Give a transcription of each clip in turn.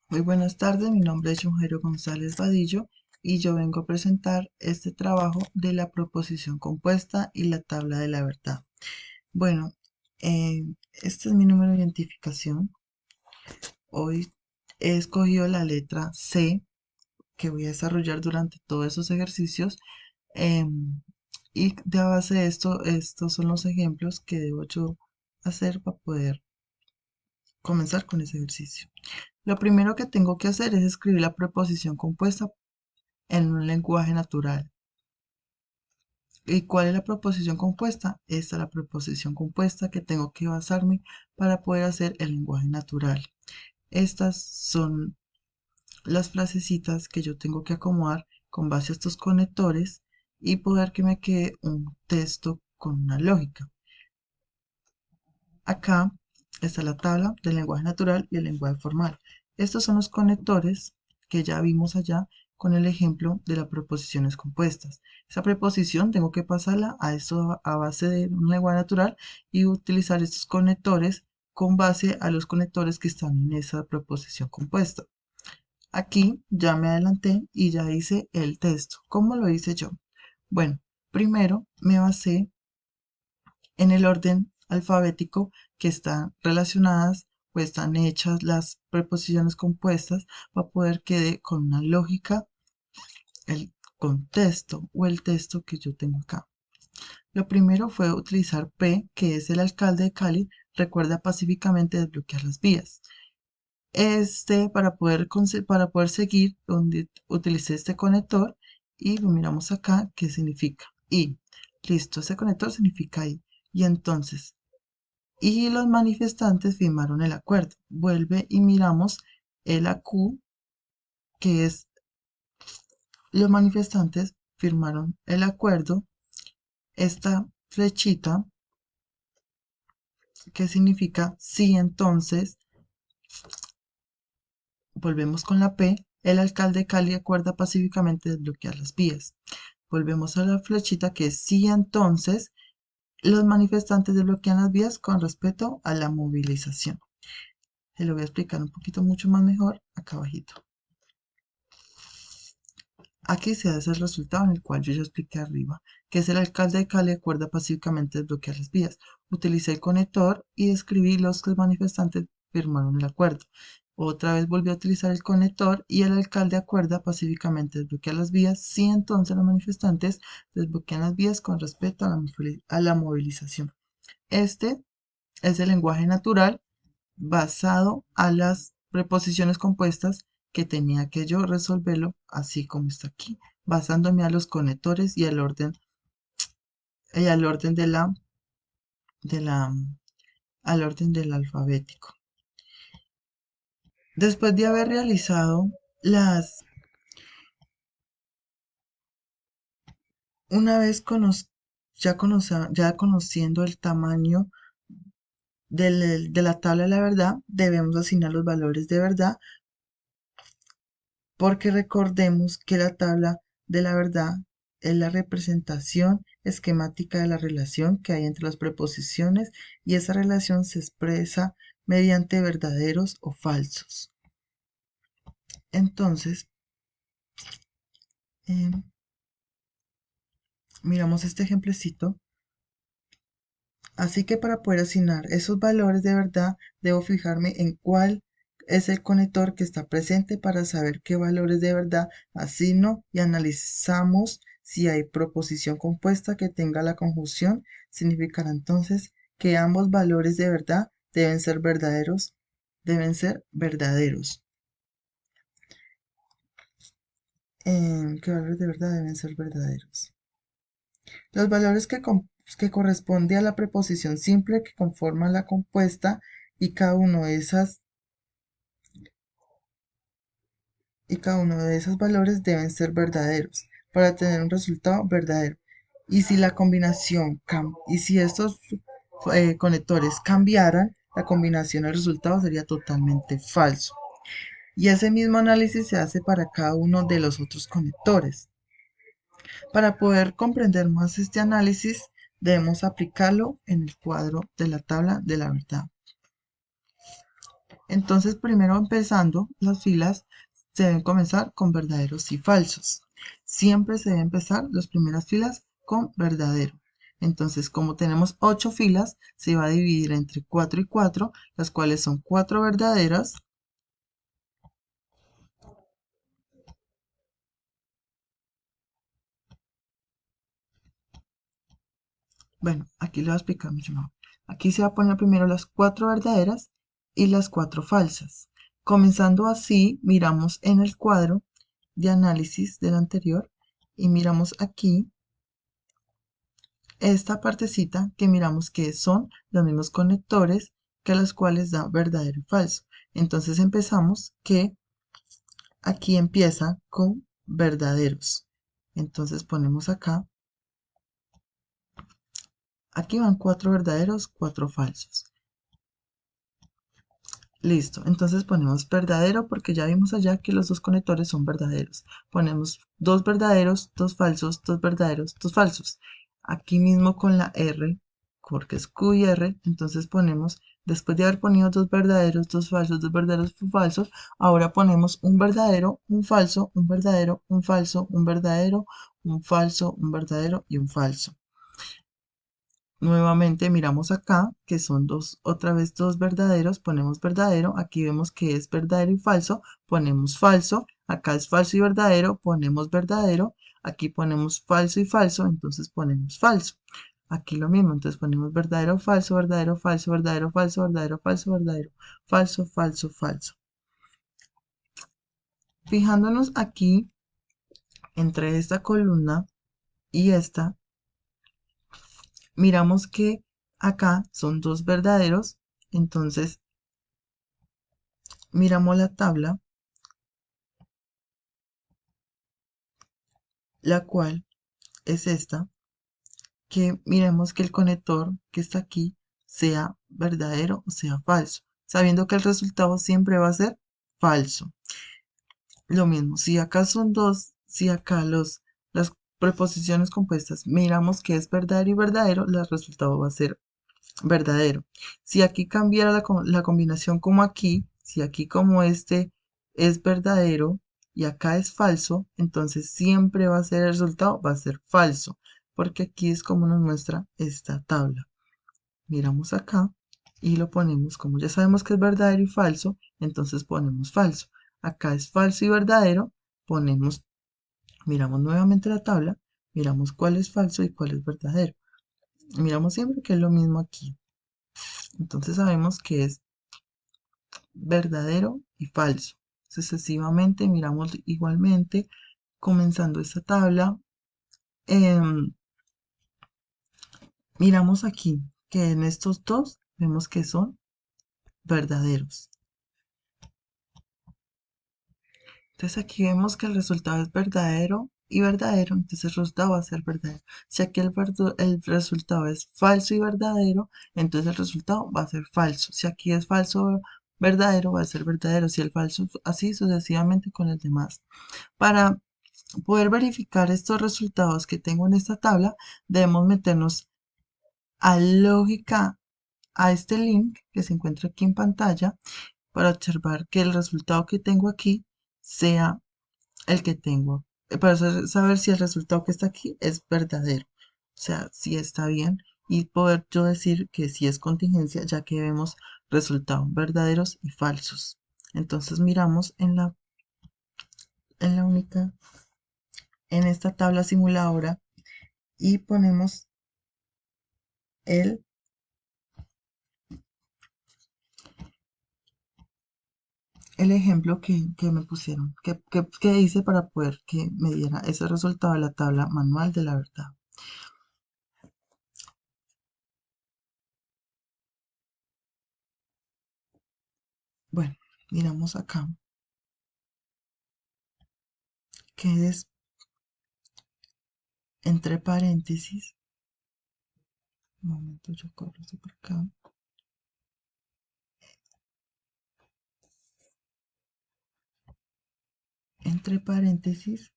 Muy buenas tardes, mi nombre es Jairo González Vadillo y yo vengo a presentar este trabajo de la proposición compuesta y la tabla de la verdad. Bueno, este es mi número de identificación. Hoy he escogido la letra C que voy a desarrollar durante todos esos ejercicios. Y de base de esto, estos son los ejemplos que debo yo hacer para poder comenzar con ese ejercicio. Lo primero que tengo que hacer es escribir la preposición compuesta en un lenguaje natural. ¿Y cuál es la proposición compuesta? Esta es la proposición compuesta que tengo que basarme para poder hacer el lenguaje natural. Estas son las frasecitas que yo tengo que acomodar con base a estos conectores y poder que me quede un texto con una lógica. Acá está la tabla del lenguaje natural y el lenguaje formal. Estos son los conectores que ya vimos allá con el ejemplo de las preposiciones compuestas. Esa preposición tengo que pasarla a esto a base de un lenguaje natural y utilizar estos conectores con base a los conectores que están en esa preposición compuesta. Aquí ya me adelanté y ya hice el texto. ¿Cómo lo hice yo? Bueno, primero me basé en el orden alfabético que están relacionadas o están hechas las preposiciones compuestas para poder quede con una lógica el contexto o el texto que yo tengo acá. Lo primero fue utilizar P, que es el alcalde de Cali, recuerda pacíficamente desbloquear las vías. Para poder seguir, donde utilicé este conector y miramos acá qué significa. Y listo, ese conector significa I. Y entonces, y los manifestantes firmaron el acuerdo. Vuelve y miramos el AQ, que es los manifestantes firmaron el acuerdo. Esta flechita, que significa sí, entonces, volvemos con la P. El alcalde de Cali acuerda pacíficamente desbloquear las vías. Volvemos a la flechita que es sí, entonces, los manifestantes desbloquean las vías con respecto a la movilización. Se lo voy a explicar un poquito mucho más mejor acá abajito. Aquí se hace el resultado en el cual yo ya expliqué arriba, que es el alcalde de Cali acuerda pacíficamente desbloquear las vías. Utilicé el conector y escribí los que los manifestantes firmaron el acuerdo. Otra vez volví a utilizar el conector y el alcalde acuerda pacíficamente desbloquear las vías si entonces los manifestantes desbloquean las vías con respecto a la movilización. Este es el lenguaje natural basado a las preposiciones compuestas que tenía que yo resolverlo así como está aquí, basándome a los conectores y al orden de la, al orden del alfabético. Después de haber realizado las, una vez ya conociendo el tamaño de la tabla de la verdad, debemos asignar los valores de verdad porque recordemos que la tabla de la verdad es la representación esquemática de la relación que hay entre las preposiciones y esa relación se expresa mediante verdaderos o falsos. Entonces, eh, miramos este ejemplecito. Así que para poder asignar esos valores de verdad, debo fijarme en cuál es el conector que está presente para saber qué valores de verdad asigno y analizamos si hay proposición compuesta que tenga la conjunción. Significará entonces que ambos valores de verdad deben ser verdaderos. Deben ser verdaderos. ¿Qué valores de verdad deben ser verdaderos? Los valores que corresponde a la preposición simple que conforman la compuesta y cada uno de esos valores deben ser verdaderos para tener un resultado verdadero. Y si la combinación y si estos conectores cambiaran, la combinación del resultado sería totalmente falso. Y ese mismo análisis se hace para cada uno de los otros conectores. Para poder comprender más este análisis, debemos aplicarlo en el cuadro de la tabla de la verdad. Entonces, primero empezando las filas, se deben comenzar con verdaderos y falsos. Siempre se debe empezar las primeras filas con verdadero. Entonces, como tenemos 8 filas, se va a dividir entre 4 y 4, las cuales son 4 verdaderas. Bueno, aquí le voy a explicar mucho mejor. Aquí se va a poner primero las 4 verdaderas y las 4 falsas. Comenzando así, miramos en el cuadro de análisis del anterior y miramos aquí esta partecita que miramos que son los mismos conectores que los cuales da verdadero y falso. Entonces empezamos que aquí empieza con verdaderos. Entonces ponemos acá, aquí van 4 verdaderos, 4 falsos. Listo, entonces ponemos verdadero porque ya vimos allá que los dos conectores son verdaderos. Ponemos dos verdaderos, dos falsos, dos verdaderos, dos falsos. Aquí mismo con la R, porque es Q y R, entonces ponemos, después de haber ponido dos verdaderos, dos falsos, dos verdaderos, dos falsos, ahora ponemos un verdadero, un falso, un verdadero, un falso, un verdadero, un falso, un verdadero y un falso. Nuevamente miramos acá que son dos, otra vez dos verdaderos, ponemos verdadero, aquí vemos que es verdadero y falso, ponemos falso, acá es falso y verdadero, ponemos verdadero, aquí ponemos falso y falso, entonces ponemos falso. Aquí lo mismo, entonces ponemos verdadero, falso, verdadero, falso, verdadero, falso, verdadero, falso, verdadero, falso, falso, falso. Fijándonos aquí entre esta columna y esta, miramos que acá son dos verdaderos, entonces miramos la tabla, la cual es esta, que miremos que el conector que está aquí sea verdadero o sea falso, sabiendo que el resultado siempre va a ser falso. Lo mismo, si acá son dos, si acá las preposiciones compuestas miramos que es verdadero y verdadero, el resultado va a ser verdadero. Si aquí cambiara la combinación como aquí, si aquí como este es verdadero y acá es falso, entonces siempre va a ser el resultado, va a ser falso, porque aquí es como nos muestra esta tabla. Miramos acá y lo ponemos, como ya sabemos que es verdadero y falso, entonces ponemos falso. Acá es falso y verdadero, ponemos, miramos nuevamente la tabla, miramos cuál es falso y cuál es verdadero. Miramos siempre que es lo mismo aquí. Entonces sabemos que es verdadero y falso. Sucesivamente miramos igualmente, comenzando esta tabla, em, miramos aquí que en estos dos vemos que son verdaderos. Entonces aquí vemos que el resultado es verdadero y verdadero, entonces el resultado va a ser verdadero. Si aquí el resultado es falso y verdadero, entonces el resultado va a ser falso. Si aquí es falso, verdadero, va a ser verdadero. Si el falso, así sucesivamente con el demás. Para poder verificar estos resultados que tengo en esta tabla, debemos meternos a lógica, a este link que se encuentra aquí en pantalla, para observar que el resultado que tengo aquí sea el que tengo, para saber si el resultado que está aquí es verdadero, o sea, si está bien y poder yo decir que si es contingencia, ya que vemos resultados verdaderos y falsos. Entonces miramos en la única, en esta tabla simuladora y ponemos el, el ejemplo que me pusieron, que hice para poder que me diera ese resultado de la tabla manual de la verdad. Bueno, miramos acá, que es entre paréntesis, un momento, yo corro esto por acá, entre paréntesis,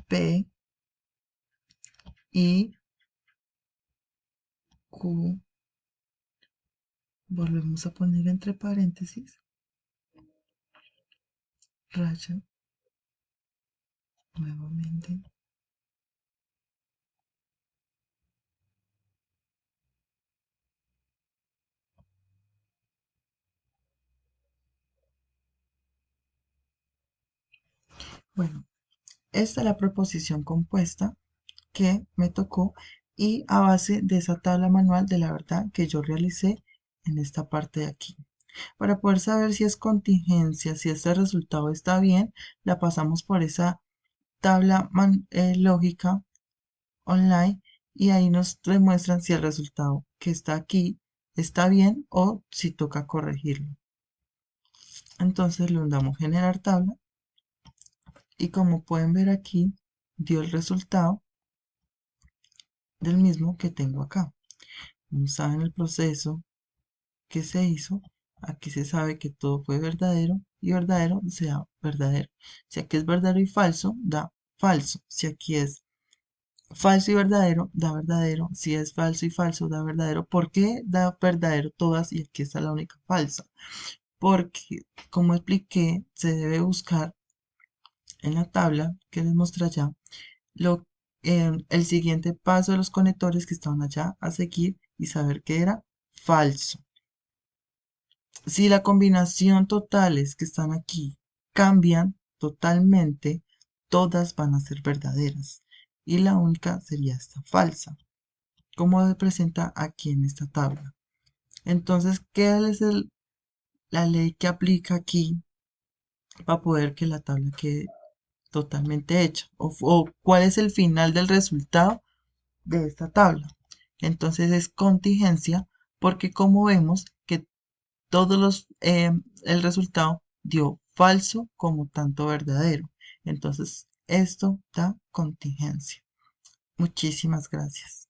P, I, Q, Volvemos a poner entre paréntesis, raya, nuevamente. Bueno, esta es la proposición compuesta que me tocó y a base de esa tabla manual de la verdad que yo realicé en esta parte de aquí. Para poder saber si es contingencia, si este resultado está bien, la pasamos por esa tabla lógica online y ahí nos demuestran si el resultado que está aquí está bien o si toca corregirlo. Entonces le damos generar tabla y como pueden ver aquí dio el resultado del mismo que tengo acá. Como saben el proceso que se hizo, aquí se sabe que todo fue verdadero y verdadero sea verdadero. Si aquí es verdadero y falso, da falso. Si aquí es falso y verdadero, da verdadero. Si es falso y falso, da verdadero. ¿Por qué da verdadero todas y aquí está la única falsa? Porque, como expliqué, se debe buscar en la tabla que les mostré allá lo, el siguiente paso de los conectores que estaban allá a seguir y saber que era falso. Si la combinación totales que están aquí cambian totalmente, todas van a ser verdaderas y la única sería esta falsa, como se presenta aquí en esta tabla. Entonces, ¿qué es la ley que aplica aquí para poder que la tabla quede totalmente hecha? O cuál es el final del resultado de esta tabla. Entonces es contingencia porque como vemos que todos el resultado dio falso como tanto verdadero. Entonces esto da contingencia. Muchísimas gracias.